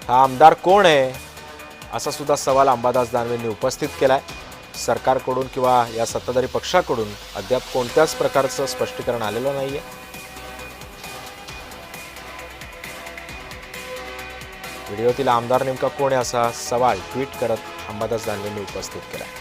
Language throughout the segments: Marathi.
हा आमदार कोण आहे असा सुद्धा सवाल अंबादास दानवेंनी उपस्थित केलाय। सरकारकडून किंवा या सत्ताधारी पक्षाकडून अद्याप कोणत्याच प्रकारचं स्पष्टीकरण आलेलं नाहीये। व्हिडिओतील आमदार नेमका कोण आहे असा सवाल ट्विट करत अंबादास दानवेंनी उपस्थित केलाय।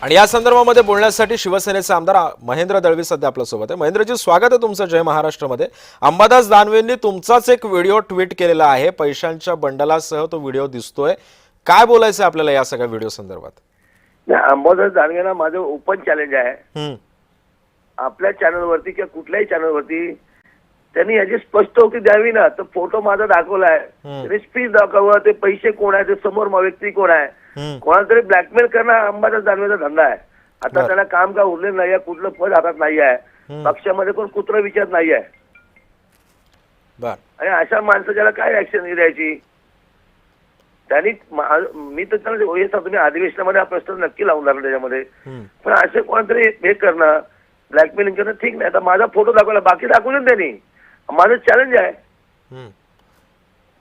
आणि या संदर्भामध्ये बोलण्यासाठी शिवसेनेचे आमदार महेंद्र दळवी सध्या आपल्या सोबत आहे। महेंद्रजी, स्वागत आहे तुमचं जय महाराष्ट्रमध्ये। अंबादास दानवेंनी तुमचाच एक व्हिडिओ ट्विट केलेला आहे, पैशांच्या बंडलासह तो व्हिडिओ दिसतोय। काय बोलायचं आपल्याला या सगळ्या व्हिडिओ संदर्भात? अंबादास दानवेंना माझं ओपन चॅलेंज आहे, आपल्या चॅनलवरती किंवा कुठल्याही चॅनलवरती त्यांनी याची स्पष्ट होती द्यावी ना। तर फोटो माझा दाखवलाय, त्यांनी स्पीच दाखवलं, ते पैसे कोण आहे, ते समोर व्यक्ती कोण आहे, कोणाला तरी ब्लॅकमेल करणं अंबादास दानवेचा धंदा आहे। आता त्याला काम का उरलेलं नाहीये, कुठलं पद हातात नाही आहे, पक्षामध्ये कोण कुत्र विचार नाही आहे। आणि अशा माणसाच्याला काय ऍक्शन द्यायची? त्यांनी मी तर त्याला तुम्ही अधिवेशनामध्ये हा प्रश्न नक्की लावून लागला त्याच्यामध्ये, पण असे कोणतरी हे करणं, ब्लॅकमेलिंग करणं ठीक नाही। आता माझा फोटो दाखवला, बाकी दाखवून त्यांनी, माझं चॅलेंज आहे।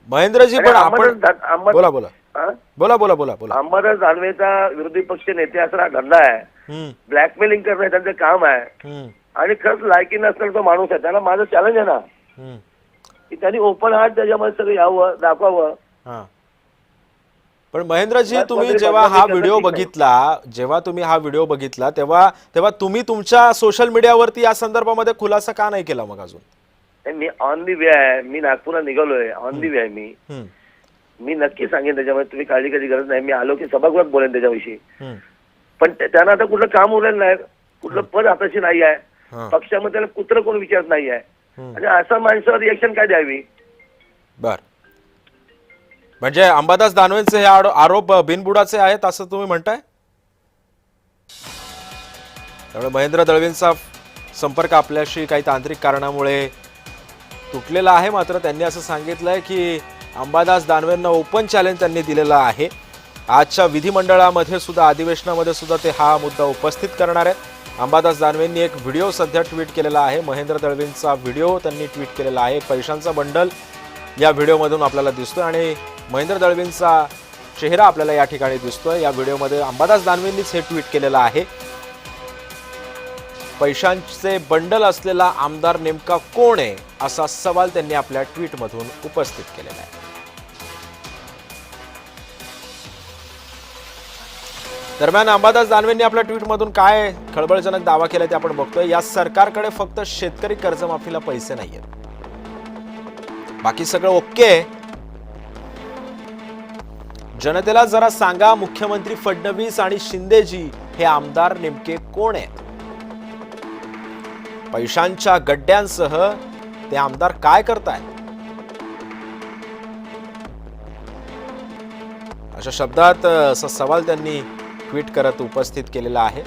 महेंद्रजी, पण आपण बोला बोला बोला बोला बोला बोला अंबादास दानवेचा विरोधी पक्ष नेते असणारा धंदा आहे, ब्लॅकमेलिंग करणं त्यांचं काम आहे। आणि खरंच लायकी नसताना तो माणूस आहे, त्याला माझं चॅलेंज आहे ना की त्यांनी ओपन हार्ट त्याच्यामध्ये सगळं यावं, दाखवावं। पण महेंद्रजी, तुम्ही जेव्हा हा व्हिडिओ बघितला तेव्हा तुम्ही तुमच्या सोशल मीडियावरती या संदर्भामध्ये खुलासा का नाही केला मग अजून? मी ऑन दी वे आहे, मी नागपूरला निघालोय, ऑन दी वे आहे मी नक्की सांगेन त्याच्यामध्ये, तुम्ही काळजी करायची गरज नाही। मी आलो की सभागृहात बोलेन त्याच्याविषयी, पण त्यांना आता कुठलं काम उरलेलं नाही, कुठलं पद हाताशी नाही आहे, पक्षामध्ये त्याला कुत्र कोण विचारत नाही आहे, आणि असा माणसावर रिएक्शन काय द्यावी? बर, म्हणजे अंबादास दानवेंचे हे आरोप बिनबुडाचे आहेत असं तुम्ही म्हणताय? त्यामुळे महेंद्र दळवींचा संपर्क आपल्याशी काही तांत्रिक कारणामुळे तुटलेला आहे, मात्र त्यांनी असं सांगितलंय की अंबादास दानवेंना ओपन चॅलेंज त्यांनी दिलेला आहे। आजच्या विधिमंडळामध्ये सुद्धा, अधिवेशनामध्ये सुद्धा ते हा मुद्दा उपस्थित करणार आहेत। अंबादास दानवेंनी एक व्हिडिओ सध्या ट्विट केलेला आहे, महेंद्र दळवींचा व्हिडिओ त्यांनी ट्विट केलेला आहे। पैशांचा बंडल या व्हिडिओमधून आपल्याला दिसतोय आणि महेंद्र दळवींचा चेहरा आपल्याला या ठिकाणी दिसतोय। या व्हिडिओमध्ये अंबादास दानवेंनीच हे ट्विट केलेलं आहे। पैशांचे बंडल असलेला आमदार नेमका कोण आहे असा सवाल त्यांनी आपल्या ट्विटमधून उपस्थित केलेला आहे। दरम्यान अंबादास दानवेंनी आपल्या ट्विटमधून काय खळबळजनक दावा केलाय ते आपण बघतोय। या सरकारकडे फक्त शेतकरी कर्जमाफीला पैसे नाहीयेत, बाकी सगळं ओके। जनतेला जरा सांगा, मुख्यमंत्री फडणवीस आणि शिंदेजी हे आमदार नेमके कोण आहेत? पैशांच्या गड्ड्यांसह ते आमदार काय करतायत? अशा शब्दात असा सवाल त्यांनी ट्विट करत उपस्थित केलेला आहे।